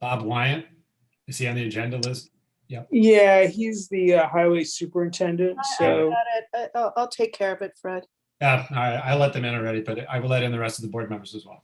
Bob Wyant, is he on the agenda list? Yep. Yeah, he's the highway superintendent, I so got it. I'll take care of it, Fred. Yeah, all right, I let them in already, but I will let in the rest of the board members as well.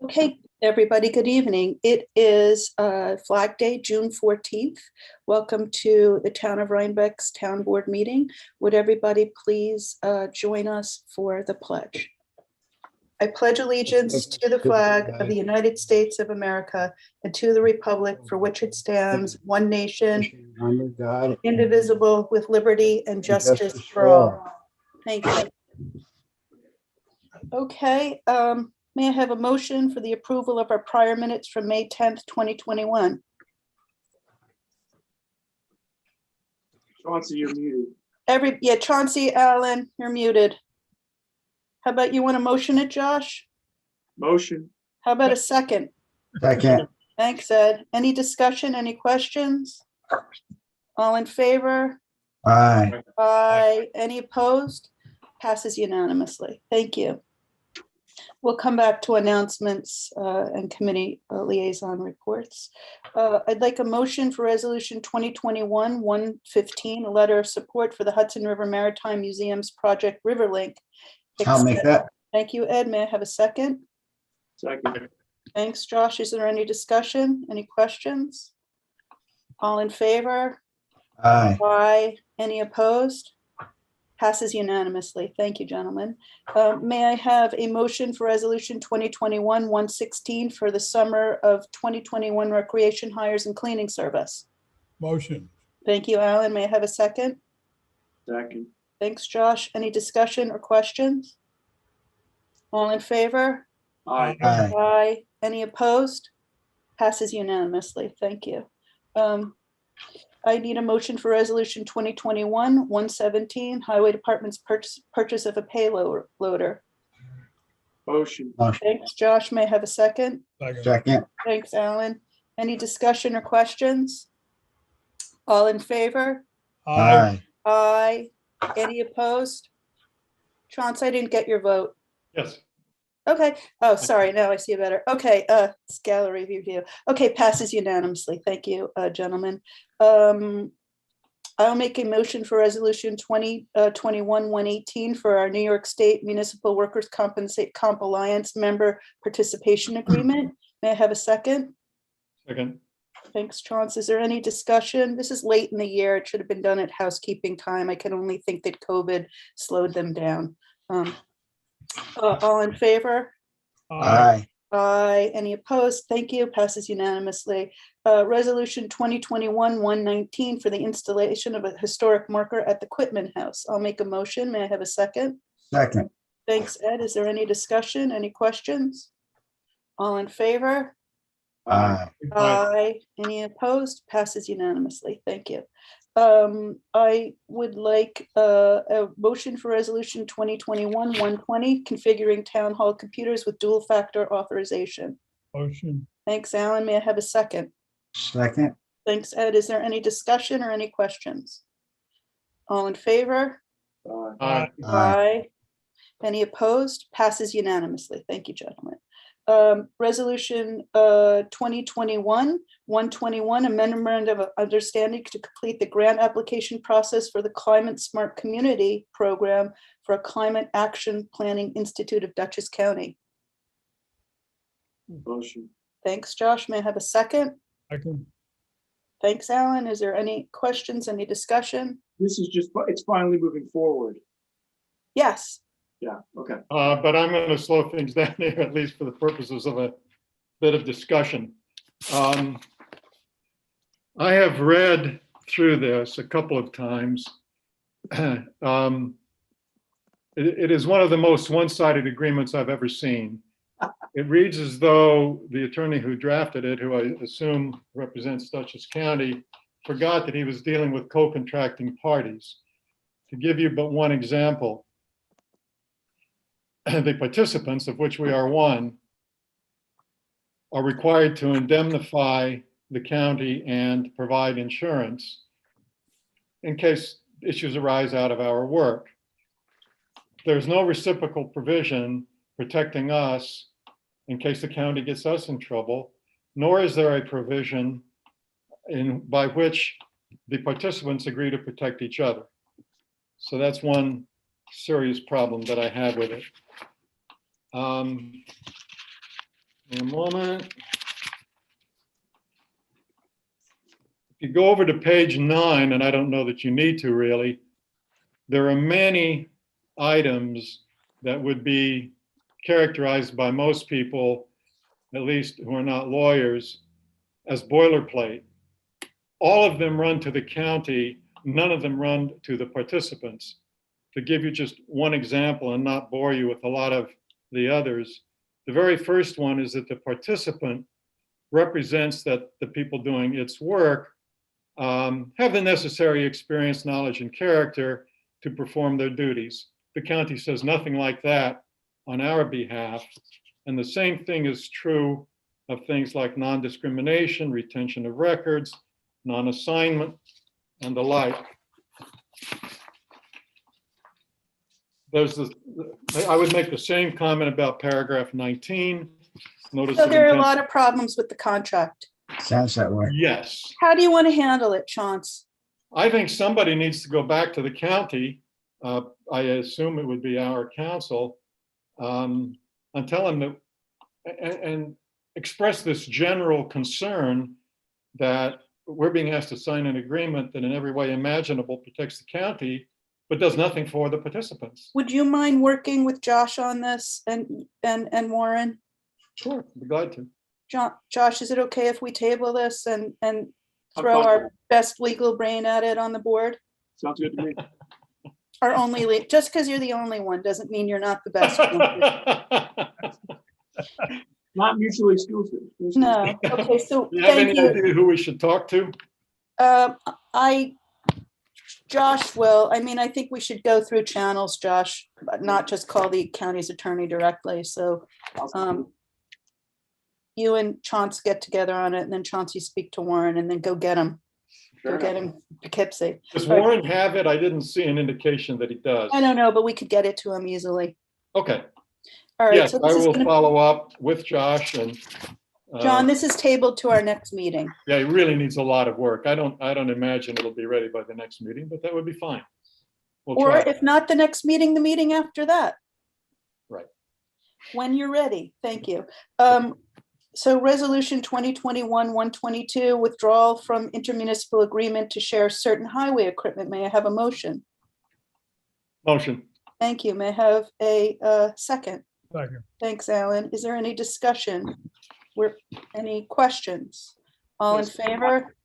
Okay, everybody, good evening. It is Flag Day, June 14th. Welcome to the Town of Rhinebeck's Town Board meeting. Would everybody please join us for the pledge? I pledge allegiance to the flag of the United States of America and to the republic for which it stands, one nation, under God, indivisible, with liberty and justice for all. Thank you. Okay, may I have a motion for the approval of our prior minutes from May 10th, 2021? Chauncey, you're muted. Chauncey, Allen, you're muted. How about you want to motion it, Josh? Motion. How about a second? second, Thanks, Ed. Any discussion, any questions? All in favor? aye, Aye. Any opposed? Passes unanimously. Thank you. We'll come back to announcements and committee liaison reports. I'd like a motion for resolution 2021-115, a letter of support for the Hudson River Maritime Museum's project Riverlink. I'll make that, Thank you, Ed. May I have a second? Second. Thanks, Josh. Is there any discussion? Any questions? All in favor? aye, Aye. Any opposed? Passes unanimously. Thank you, gentlemen. May I have a motion for resolution 2021-116 for the summer of 2021 recreation hires and cleaning service? Motion. Thank you, Alan. May I have a second? Second. Thanks, Josh. Any discussion or questions? All in favor? Aye. aye, Aye. Any opposed? Passes unanimously. Thank you. I need a motion for resolution 2021-117, Highway Department's purchase of a payloader. Motion. motion, Thanks, Josh. May I have a second? Second. second, Thanks, Alan. Any discussion or questions? All in favor? aye, Aye. Any opposed? Chauncey, I didn't get your vote. Yes. Okay. Oh, sorry. Now I see it better. Okay. Gallery review. Okay. Passes unanimously. Thank you, gentlemen. I'll make a motion for resolution 2021-118 for our New York State Municipal Workers' Comp Alliance member participation agreement. May I have a second? Second. Thanks, Chauncey. Is there any discussion? This is late in the year. It should have been done at housekeeping time. I can only think that COVID slowed them down. All in favor? aye, Aye. Any opposed? Thank you. Passes unanimously. Resolution 2021-119 for the installation of a historic marker at the Quitman House. I'll make a motion. May I have a second? second, Thanks, Ed. Is there any discussion? Any questions? All in favor? aye, Aye. Any opposed? Passes unanimously. Thank you. I would like a motion for resolution 2021-120, configuring town hall computers with dual factor authorization. Motion. Thanks, Alan. May I have a second? Second. Thanks, Ed. Is there any discussion or any questions? All in favor? Aye. Aye. Any opposed? Passes unanimously. Thank you, gentlemen. Resolution 2021-121, a memorandum of understanding to complete the grant application process for the Climate Smart Community Program for a Climate Action Planning Institute of Dutchess County. Motion. Thanks, Josh. May I have a second? Second. Thanks, Alan. Is there any questions, any discussion? This is just, it's finally moving forward. Yes. Yeah, okay. But I'm going to slow things down here, at least for the purposes of a bit of discussion. I have read through this a couple of times. It is one of the most one-sided agreements I've ever seen. It reads as though the attorney who drafted it, who I assume represents Dutchess County, forgot that he was dealing with co-contracting parties. To give you but one example, the participants, of which we are one, are required to indemnify the county and provide insurance in case issues arise out of our work. There's no reciprocal provision protecting us in case the county gets us in trouble, nor is there a provision by which the participants agree to protect each other. So that's one serious problem that I have with it. In a moment. If you go over to page 9, and I don't know that you need to really, there are many items that would be characterized by most people, at least who are not lawyers, as boilerplate. All of them run to the county, none of them run to the participants. To give you just one example and not bore you with a lot of the others, the very first one is that the participant represents that the people doing its work have the necessary experience, knowledge, and character to perform their duties. The county says nothing like that on our behalf. And the same thing is true of things like non-discrimination, retention of records, non-assignment, and the like. I would make the same comment about paragraph 19. Notice So of there are a intent- lot of problems with the contract. Sounds that way. Yes. How do you want to handle it, Chauncey? I think somebody needs to go back to the county. I assume it would be our council, and tell them that, and express this general concern that we're being asked to sign an agreement that in every way imaginable protects the county, but does nothing for the participants. Would you mind working with Josh on this and Warren? Sure, I'd be glad to. Josh, is it okay if we table this and I'm throw fine. our best legal brain at it on the board? Sounds good to me. Our only, just because you're the only one doesn't mean you're not the best. Not mutually exclusive. No, okay, so Do you have thank any you. idea who we should talk to? Josh will, I mean, I think we should go through channels, Josh, but not just call the county's attorney directly, so you and Chauncey get together on it, and then Chauncey speak to Warren, and then go get him. Go get him Poughkeepsie. Does Warren have it? I didn't see an indication that he does. I don't know, but we could get it to him easily. Okay, All right, yes, so I this is will gonna, follow up with Josh and. John, this is tabled to our next meeting. Yeah, he really needs a lot of work. I don't imagine it'll be ready by the next meeting, but that would be fine. We'll Or try. if not the next meeting, the meeting after that. Right. When you're ready. Thank you. So resolution 2021-122, withdrawal from intermunicipal agreement to share certain highway equipment. May I have a motion? Motion. Thank you. May I have a second? Second. Thanks, Alan. Is there any discussion? Any questions? All in Yes. favor?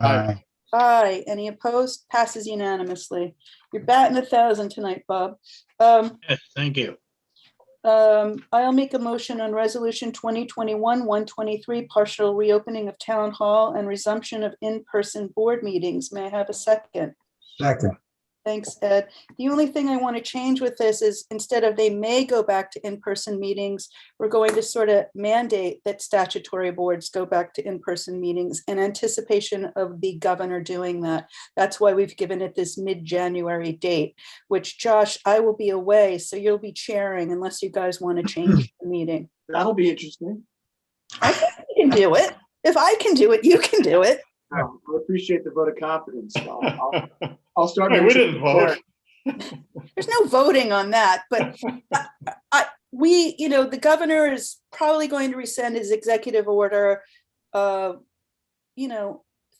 Aye. Aye. Any opposed? Passes unanimously. You're batting 1,000 tonight, Bob. Yes, thank you. I'll make a motion on resolution 2021-123, partial reopening of town hall and resumption of in-person board meetings. May I have a second? second, Thanks, Ed. The only thing I want to change with this is instead of they may go back to in-person meetings, we're going to sort of mandate that statutory boards go back to in-person meetings in anticipation of the governor doing that. That's why we've given it this mid-January date, which Josh, I will be away, so you'll be chairing unless you guys want to change the meeting. That'll be interesting. I think you can do it. If I can do it, you can do it. I appreciate the vote of confidence. I'll start. Hey, we didn't vote. There's no voting on that, but we, the governor is probably going to rescind his executive order.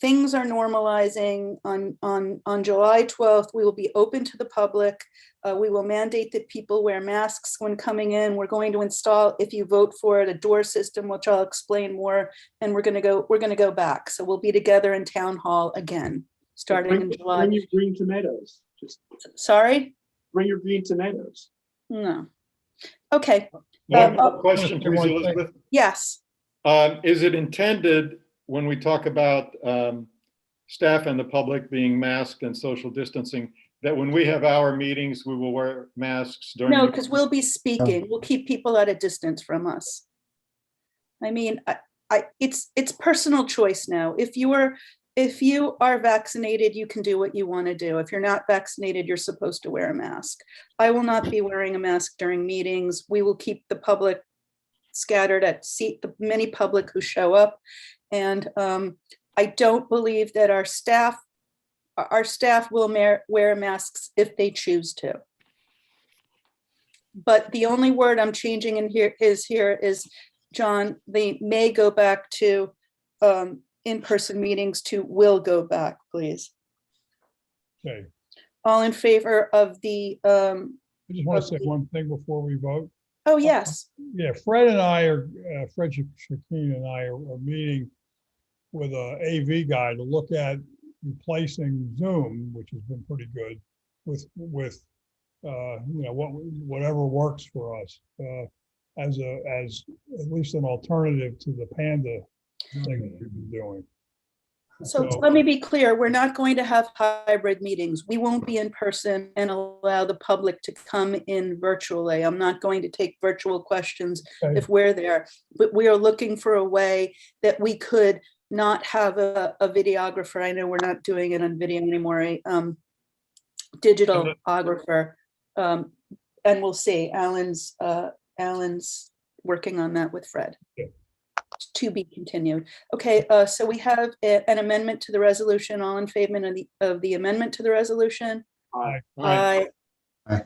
Things are normalizing on July 12th. We will be open to the public. We will mandate that people wear masks when coming in. We're going to install, if you vote for it, a door system, which I'll explain more. And we're going to go back. So we'll be together in town hall again, starting in July. Bring your green tomatoes. Just Sorry? bring your green tomatoes. No. Okay. One question, please, Elizabeth. Yes. Is it intended when we talk about staff and the public being masked and social distancing, that when we have our meetings, we will wear masks during? No, because we'll be speaking. We'll keep people at a distance from us. I mean, it's personal choice now. If you are vaccinated, you can do what you want to do. If you're not vaccinated, you're supposed to wear a mask. I will not be wearing a mask during meetings. We will keep the public scattered at the many public who show up. And I don't believe that our staff will wear masks if they choose to. But the only word I'm changing in here is, John, they may go back to in-person meetings to will go back, please. Okay, All in favor of the, I just want to say one thing before we vote. oh, yes. Yeah, Fred and I are, Fred Shakeen and I are meeting with a AV guy to look at replacing Zoom, which has been pretty good, with whatever works for us, as at least an alternative to the Panda thing that we've been doing. So let me be clear, we're not going to have hybrid meetings. We won't be in person and allow the public to come in virtually. I'm not going to take virtual questions Okay. if we're there, but we are looking for a way that we could not have a videographer. I know we're not doing it on video anymore, a digitalographer. And we'll see, Alan's working on that with Fred. Yeah. To be continued. Okay, so we have an amendment to the resolution. All in favor of the amendment to the resolution? Aye. Aye. Aye.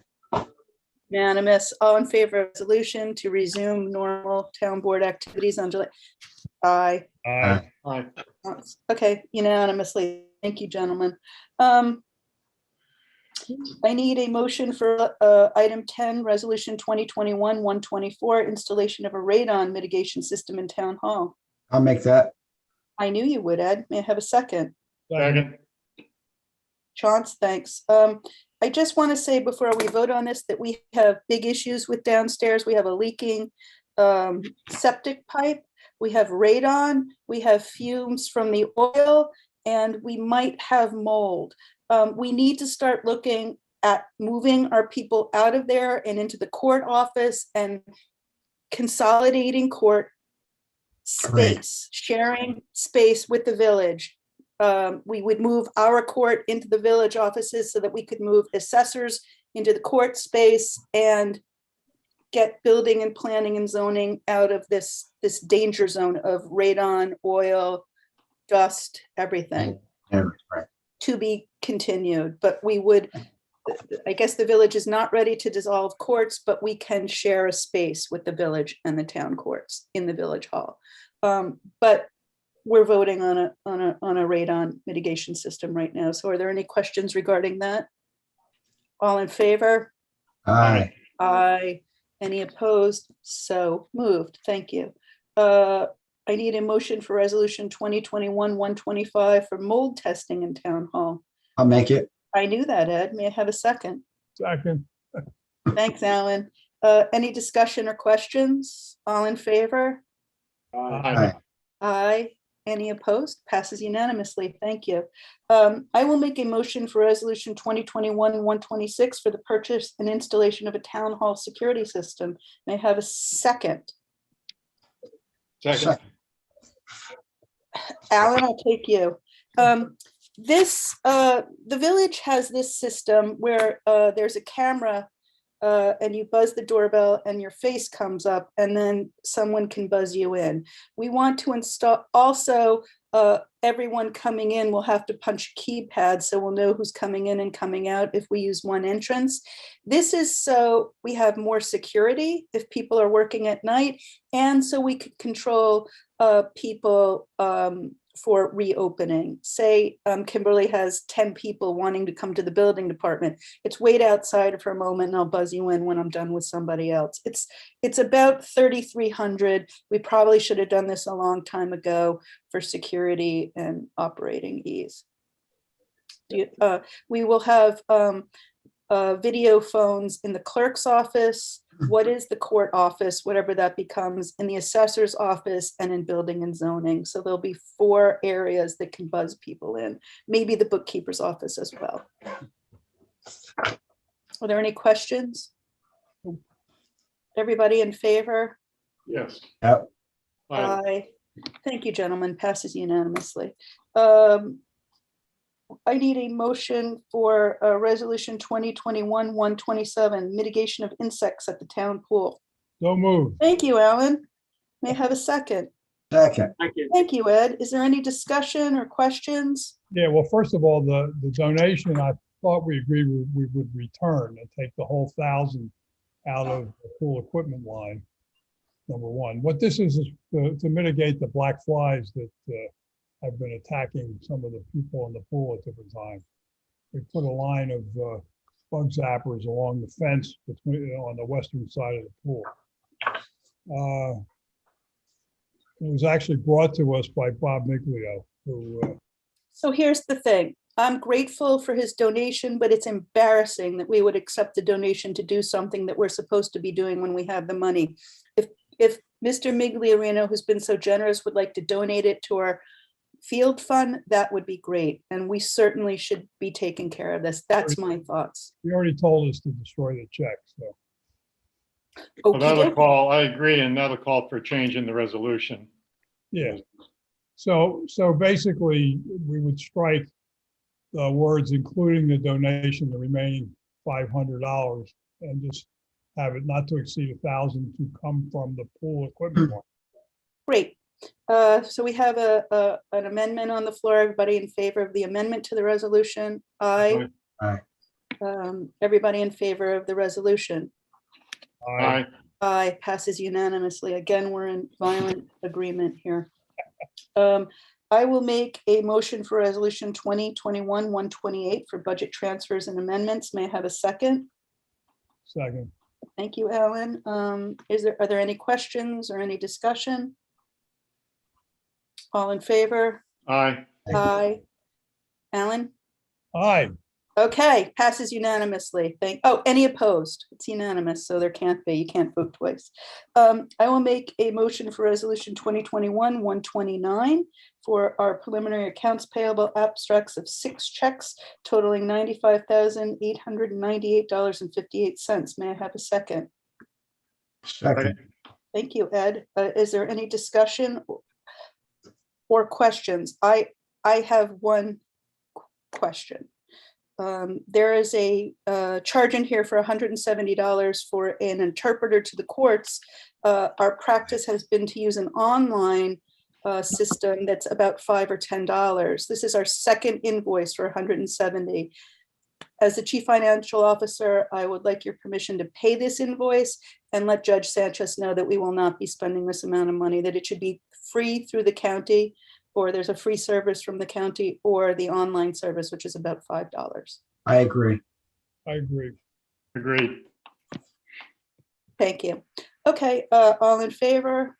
Unanimous. All in favor of resolution to resume normal town board activities on July? Aye. Aye. Aye. Okay, unanimously. Thank you, gentlemen. I need a motion for item 10, resolution 2021-124, installation of a radon mitigation system in town hall. I'll make that. I knew you would, Ed. May I have a second? Second. Chance, thanks. I just want to say before we vote on this that we have big issues with downstairs. We have a leaking septic pipe. We have radon. We have fumes from the oil, and we might have mold. We need to start looking at moving our people out of there and into the court office and consolidating court space, sharing space with the village. We would move our court into the village offices so that we could move assessors into the court space and get building and planning and zoning out of this danger zone of radon, oil, dust, everything. Yeah, right. To be continued, but we would, I guess the village is not ready to dissolve courts, but we can share a space with the village and the town courts in the village hall. But we're voting on a radon mitigation system right now. So are there any questions regarding that? All in favor? Aye. Aye. Any opposed? So moved. Thank you. I need a motion for resolution 2021-125 for mold testing in town hall. I'll make it. I knew that, Ed. May I have a second? Second. Thanks, Alan. Any discussion or questions? All in favor? Aye. Aye. Any opposed? Passes unanimously. Thank you. I will make a motion for resolution 2021-126 for the purchase and installation of a town hall security system. May I have a second? Second. Alan, I'll take you. The village has this system where there's a camera and you buzz the doorbell and your face comes up and then someone can buzz you in. We want to install also everyone coming in will have to punch a keypad so we'll know who's coming in and coming out if we use one entrance. This is so we have more security if people are working at night, and so we could control people for reopening. Say Kimberly has 10 people wanting to come to the building department. It's wait outside for a moment and I'll buzz you in when I'm done with somebody else. It's about 3,300. We probably should have done this a long time ago for security and operating ease. We will have video phones in the clerk's office. What is the court office, whatever that becomes, in the assessor's office and in building and zoning. So there'll be 4 areas that can buzz people in, maybe the bookkeeper's office as well. Are there any questions? Everybody in favor? Yes. Yep. Aye. Aye. Thank you, gentlemen. Passes unanimously. I need a motion for resolution 2021-127, mitigation of insects at the town pool. So moved. Thank you, Alan. May I have a second? Second. Thank you, Ed. Is there any discussion or questions? Yeah, well, first of all, the donation, I thought we agreed we would return and take the whole 1,000 out of the pool equipment line, number one. What this is to mitigate the black flies that have been attacking some of the people in the pool at different times. We put a line of bug zappers along the fence between on the western side of the pool. It was actually brought to us by Bob Miglio, who So here's the thing. I'm grateful for his donation, but it's embarrassing that we would accept a donation to do something that we're supposed to be doing when we have the money. If Mr. Migliorino, who's been so generous, would like to donate it to our field fund, that would be great. And we certainly should be taking care of this. That's my thoughts. he already told us to destroy the check, so. So that'll Okey-dokey. call, I agree, and that'll call for change in the resolution. Yeah. So basically, we would strike the words, including the donation, the remaining $500, and just have it not to exceed 1,000 to come from the pool equipment line. Great. So we have an amendment on the floor. Everybody in favor of the amendment to the resolution? Aye. Aye. Everybody in favor of the resolution? Aye. Aye, passes unanimously. Again, we're in violent agreement here. I will make a motion for resolution 2021-128 for budget transfers and amendments. May I have a second? Second. Thank you, Alan. Are there any questions or any discussion? All in favor? Aye. Aye. Alan? Aye. Okay, passes unanimously. Any opposed? It's unanimous, so there can't be. You can't vote twice. I will make a motion for resolution 2021-129 for our preliminary accounts payable abstracts of 6 checks totaling $95,898.58. May I have a second? Second. Thank you, Ed. Is there any discussion or questions? I have one question. There is a charge in here for $170 for an interpreter to the courts. Our practice has been to use an online system that's about $5 or $10. This is our second invoice for $170. As the chief financial officer, I would like your permission to pay this invoice and let Judge Sanchez know that we will not be spending this amount of money, that it should be free through the county, or there's a free service from the county, or the online service, which is about $5. I agree. I agree. Agreed. Thank you. Okay, all in favor?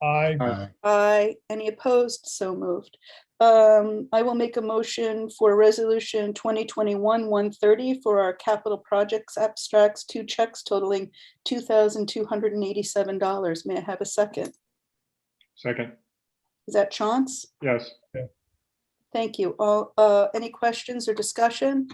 Aye. Aye. Aye. Any opposed? So moved. I will make a motion for resolution 2021-130 for our capital projects abstracts, 2 checks totaling $2,287. May I have a second? Second, Is that Chance? yes. Thank you. All, any questions or discussion?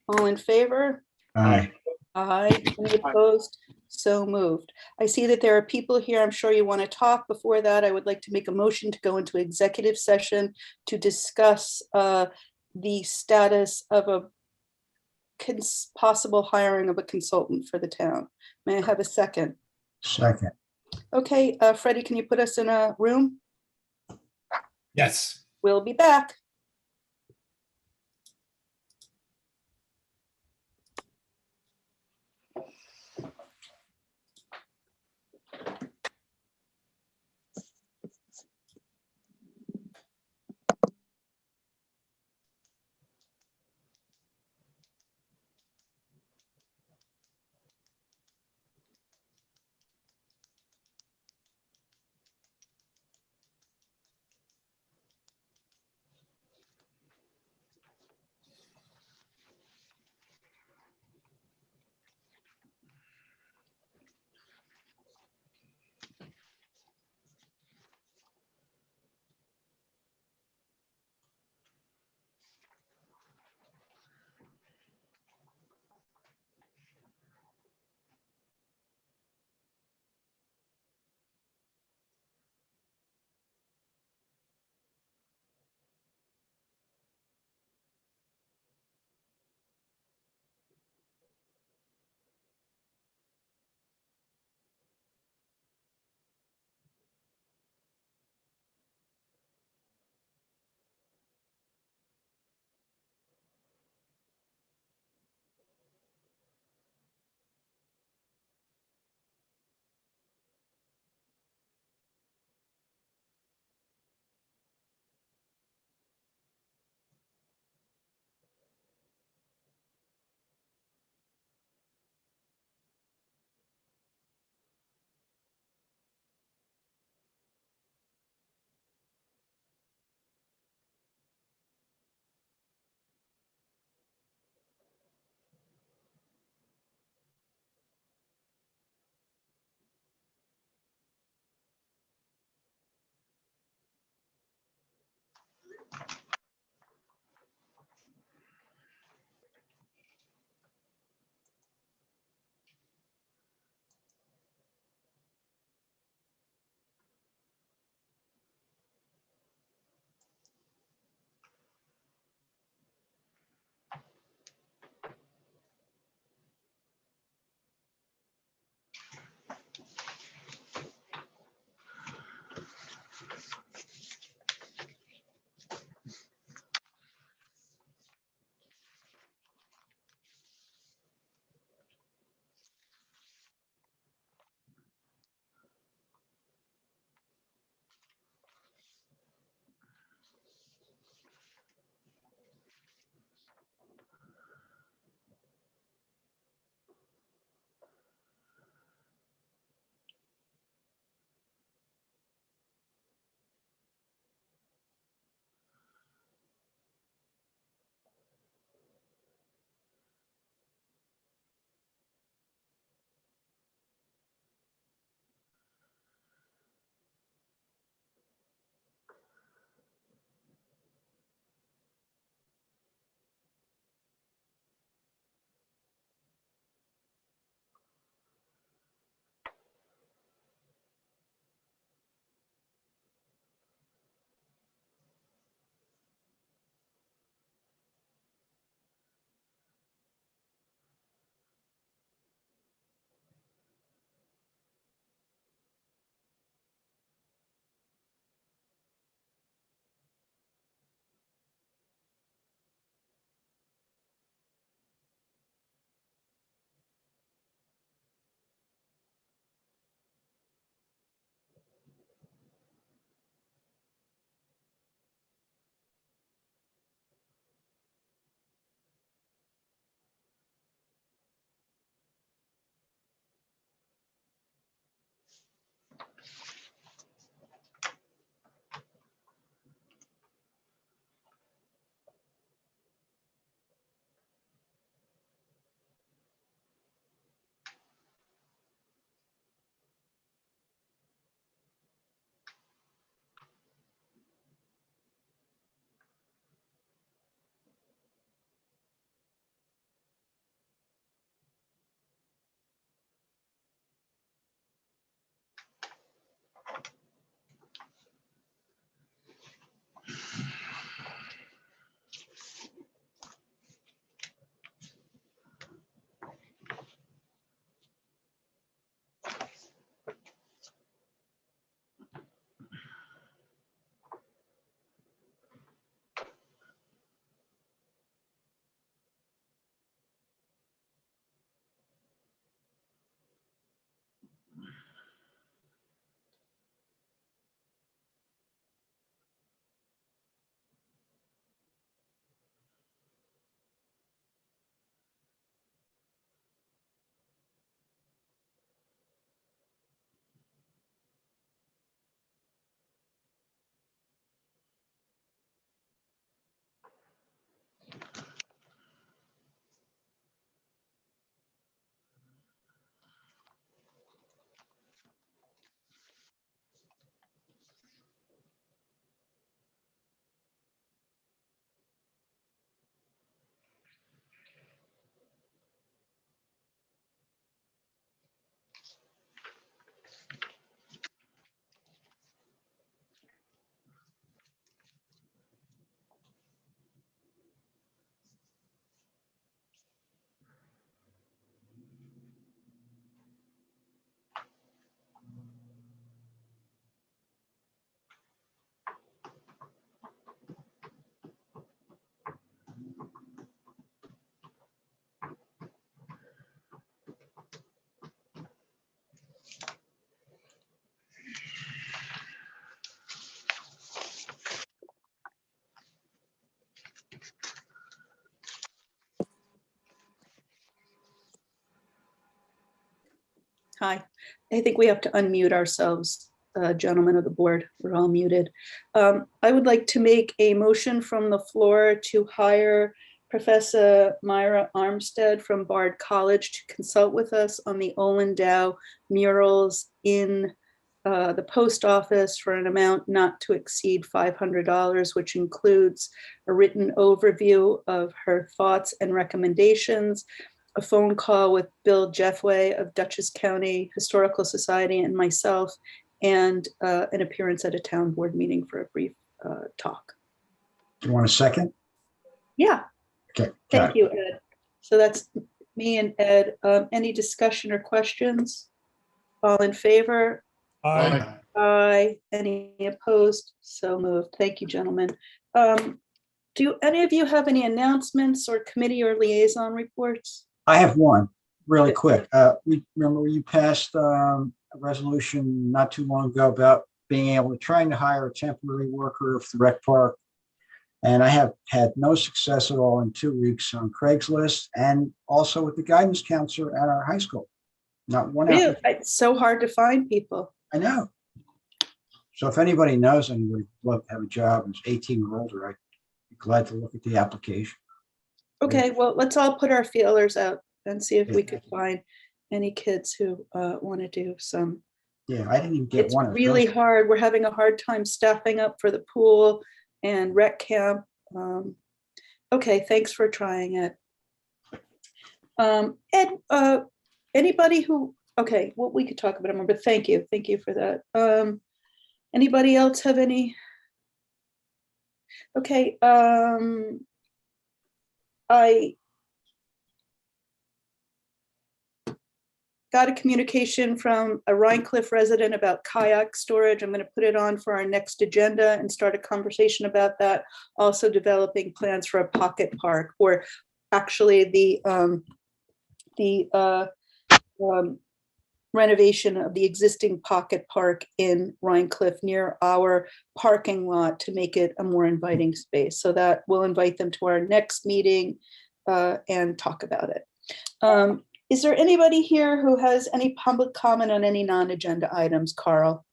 All in favor? Aye. Aye. Any opposed? So moved. I see that there are people here. I'm sure you want to talk. Before that, I would like to make a motion to go into executive session to discuss the status of a possible hiring of a consultant for the town. May I have a second? Second. Okay, Freddie, can you put us in a room? Yes. We'll be back. Hi. I think we have to unmute ourselves, gentlemen of the board. We're all muted. I would like to make a motion from the floor to hire Professor Myra Armstead from Bard College to consult with us on the Olin Dow murals in the post office for an amount not to exceed $500, which includes a written overview of her thoughts and recommendations, a phone call with Bill Jeffway of Dutchess County Historical Society and myself, and an appearance at a town board meeting for a brief talk. Do you want a second? Yeah, Okay. thank you, Ed. So that's me and Ed. Any discussion or questions? All in favor? Aye. Aye. Any opposed? So moved. Thank you, gentlemen. Do any of you have any announcements or committee or liaison reports? I have one really quick. We remember you passed a resolution not too long ago about trying to hire a temporary worker for the rec park. And I have had no success at all in 2 weeks on Craigslist and also with the guidance counselor at our high school. Not one Ew, application. it's so hard to find people. I know. So if anybody knows anybody who'd love to have a job and is 18 or older, I'd be glad to look at the application. Okay, well, let's all put our feelers out and see if we could find any kids who want to do some. Yeah, I didn't even get It's one. of really those. hard. We're having a hard time staffing up for the pool and rec camp. Okay, thanks for trying it. Ed, anybody who, okay, well, we could talk about it more, but thank you for that. Anybody else have any? Okay, I got a communication from a Rhine Cliff resident about kayak storage. I'm going to put it on for our next agenda and start a conversation about that. Also developing plans for a pocket park, or actually the renovation of the existing pocket park in Rhine Cliff near our parking lot to make it a more inviting space. So that we'll invite them to our next meeting and talk about it. Is there anybody here who has any public comment on any non-agenda items? Carl?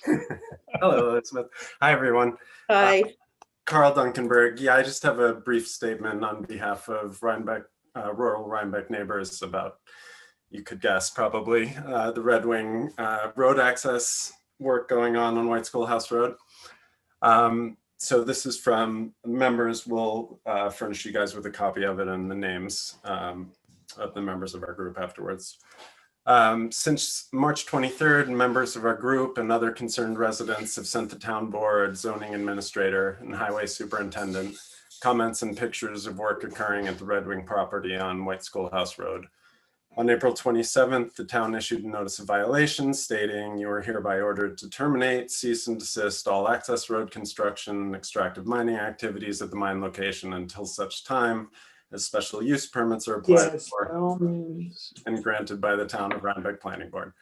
Hello, Elizabeth. Hi, everyone. Hi. Carl Duncanberg. Yeah, I just have a brief statement on behalf of Rhinebeck, rural Rhinebeck neighbors about, you could guess probably, the Red Wing road access work going on White Schoolhouse Road. So this is from members. We'll furnish you guys with a copy of it and the names of the members of our group afterwards. Since March 23rd, members of our group and other concerned residents have sent the town board, zoning administrator, and highway superintendent comments and pictures of work occurring at the Red Wing property on White Schoolhouse Road. On April 27th, the town issued a notice of violation stating you are hereby ordered to terminate, cease and desist all access road construction and extractive mining activities at the mine location until such time as special use permits are applied Yes, for by all means. and granted by the town of Rhinebeck Planning Board.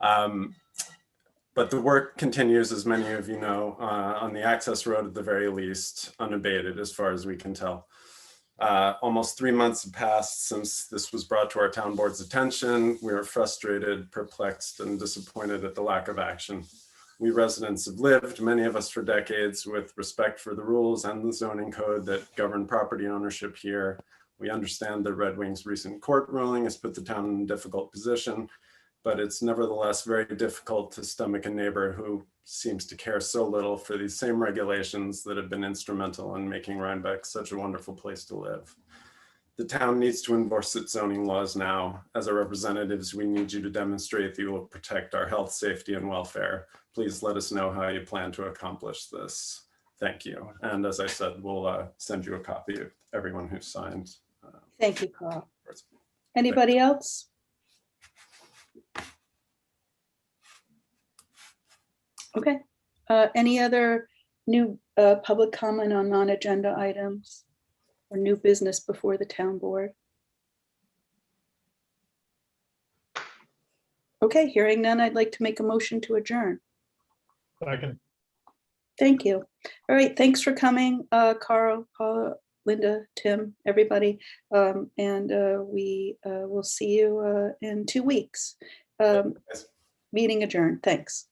But the work continues, as many of you know, on the access road at the very least, unabated as far as we can tell. Almost 3 months have passed since this was brought to our town board's attention. We are frustrated, perplexed, and disappointed at the lack of action. We residents have lived, many of us for decades, with respect for the rules and the zoning code that govern property ownership here. We understand that Red Wing's recent court ruling has put the town in a difficult position, but it's nevertheless very difficult to stomach a neighbor who seems to care so little for these same regulations that have been instrumental in making Rhinebeck such a wonderful place to live. The town needs to enforce its zoning laws now. As our representatives, we need you to demonstrate that you will protect our health, safety, and welfare. Please let us know how you plan to accomplish this. Thank you. And as I said, we'll send you a copy of everyone who signed. Thank you, Carl. Anybody else? Okay. Any other new public comment on non-agenda items or new business before the town board? Okay, hearing none, I'd like to make a motion to adjourn. Second. Thank you. All right, thanks for coming, Carl, Paula, Linda, Tim, everybody. And we will see you in 2 weeks. Meeting adjourned. Thanks.